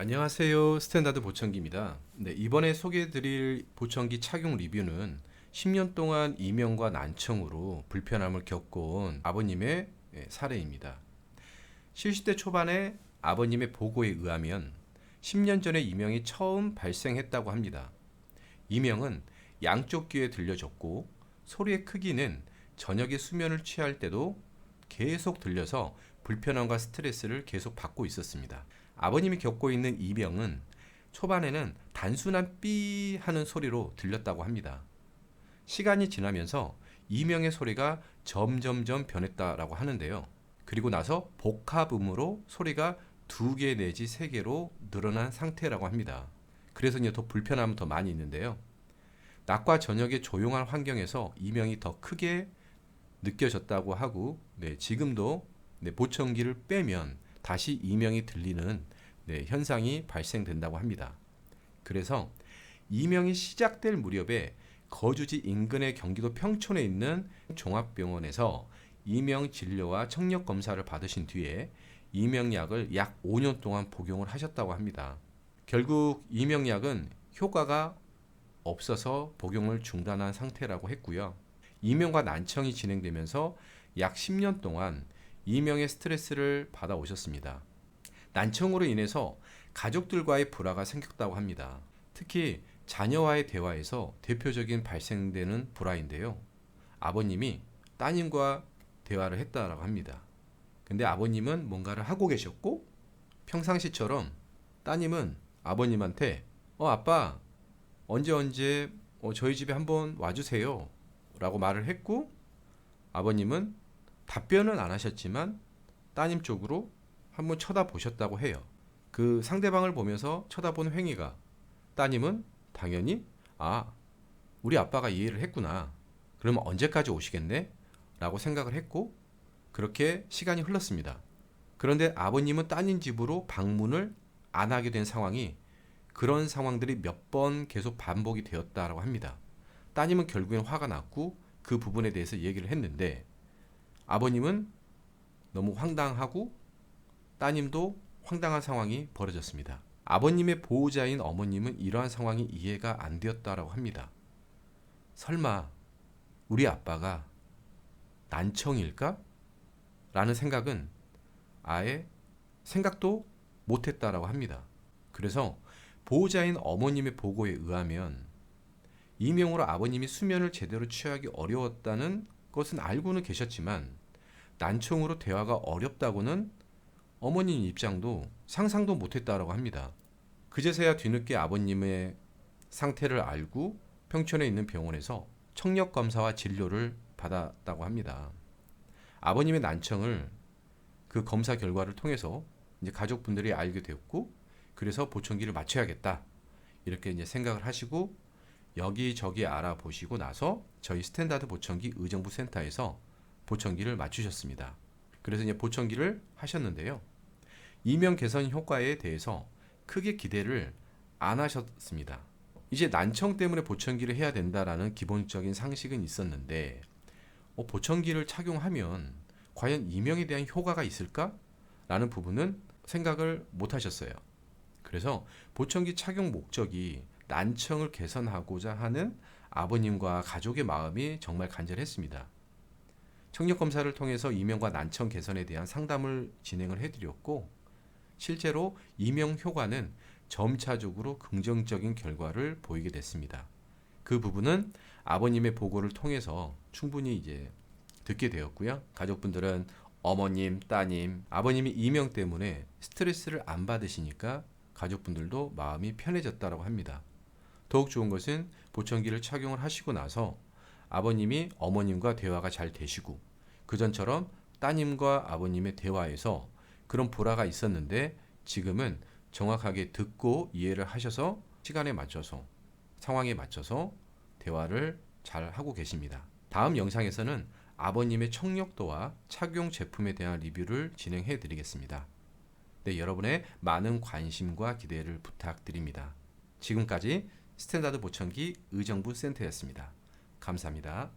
안녕하세요. 스탠다드 보청기입니다. 네, 이번에 소개해드릴 보청기 착용 리뷰는 10년 동안 이명과 난청으로 불편함을 겪어온 아버님의 사례입니다. 70대 초반에 아버님의 보고에 의하면 10년 전에 이명이 처음 발생했다고 합니다. 이명은 양쪽 귀에 들려졌고 소리의 크기는 저녁에 수면을 취할 때도 계속 들려서 불편함과 스트레스를 계속 받고 있었습니다. 아버님이 겪고 있는 이명은 초반에는 단순한 삐 하는 소리로 들렸다고 합니다. 시간이 지나면서 이명의 소리가 점점점 변했다라고 하는데요. 그리고 나서 복합음으로 소리가 2개 내지 3개로 늘어난 상태라고 합니다. 그래서 이제 더 불편함은 더 많이 있는데요. 낮과 저녁의 조용한 환경에서 이명이 더 크게 느껴졌다고 하고, 지금도 보청기를 빼면 다시 이명이 들리는 현상이 발생된다고 합니다. 그래서 이명이 시작될 무렵에 거주지 인근의 경기도 평촌에 있는 종합병원에서 이명 진료와 청력 검사를 받으신 뒤에 이명약을 약 5년 동안 복용을 하셨다고 합니다. 결국 이명약은 효과가 없어서 복용을 중단한 상태라고 했고요. 이명과 난청이 진행되면서 약 10년 동안 이명의 스트레스를 받아오셨습니다. 난청으로 인해서 가족들과의 불화가 생겼다고 합니다. 특히 자녀와의 대화에서 대표적인 발생되는 불화인데요. 아버님이 따님과 대화를 했다라고 합니다. 근데 아버님은 뭔가를 하고 계셨고 평상시처럼 따님은 아버님한테 아빠 언제 저희 집에 한번 와주세요 라고 말을 했고, 아버님은 답변은 안 하셨지만 따님 쪽으로 한번 쳐다보셨다고 해요. 그 상대방을 보면서 쳐다본 행위가 따님은 당연히 우리 아빠가 이해를 했구나. 그러면 언제까지 오시겠네? 라고 생각을 했고, 그렇게 시간이 흘렀습니다. 그런데 아버님은 따님 집으로 방문을 안 하게 된 상황이, 그런 상황들이 몇 번 계속 반복이 되었다라고 합니다. 따님은 결국엔 화가 났고 그 부분에 대해서 얘기를 했는데, 아버님은 너무 황당하고 따님도 황당한 상황이 벌어졌습니다. 아버님의 보호자인 어머님은 이러한 상황이 이해가 안 되었다라고 합니다. 설마 우리 아빠가 난청일까? 라는 생각은 아예 생각도 못했다라고 합니다. 그래서 보호자인 어머님의 보고에 의하면 이명으로 아버님이 수면을 제대로 취하기 어려웠다는 것은 알고는 계셨지만 난청으로 대화가 어렵다고는 어머님 입장도 상상도 못했다라고 합니다. 그제서야 뒤늦게 아버님의 상태를 알고 평촌에 있는 병원에서 청력 검사와 진료를 받았다고 합니다. 아버님의 난청을 그 검사 결과를 통해서 이제 가족분들이 알게 되었고, 그래서 보청기를 맞춰야겠다 이렇게 이제 생각을 하시고 여기저기 알아보시고 나서 저희 스탠다드 보청기 의정부 센터에서 보청기를 맞추셨습니다. 그래서 이제 보청기를 하셨는데요. 이명 개선 효과에 대해서 크게 기대를 안 하셨습니다. 이제 난청 때문에 보청기를 해야 된다라는 기본적인 상식은 있었는데, 보청기를 착용하면 과연 이명에 대한 효과가 있을까? 라는 부분은 생각을 못 하셨어요. 그래서 보청기 착용 목적이 난청을 개선하고자 하는 아버님과 가족의 마음이 정말 간절했습니다. 청력 검사를 통해서 이명과 난청 개선에 대한 상담을 진행을 해드렸고, 실제로 이명 효과는 점차적으로 긍정적인 결과를 보이게 됐습니다. 그 부분은 아버님의 보고를 통해서 충분히 이제 듣게 되었고요. 가족분들은 어머님, 따님, 아버님이 이명 때문에 스트레스를 안 받으시니까 가족분들도 마음이 편해졌다고 합니다. 더욱 좋은 것은 보청기를 착용을 하시고 나서 아버님이 어머님과 대화가 잘 되시고, 그전처럼 따님과 아버님의 대화에서 그런 불화가 있었는데 지금은 정확하게 듣고 이해를 하셔서 시간에 맞춰서 상황에 맞춰서 대화를 잘 하고 계십니다. 다음 영상에서는 아버님의 청력도와 착용 제품에 대한 리뷰를 진행해 드리겠습니다. 여러분의 많은 관심과 기대를 부탁드립니다. 지금까지 스탠다드 보청기 의정부 센터였습니다. 감사합니다.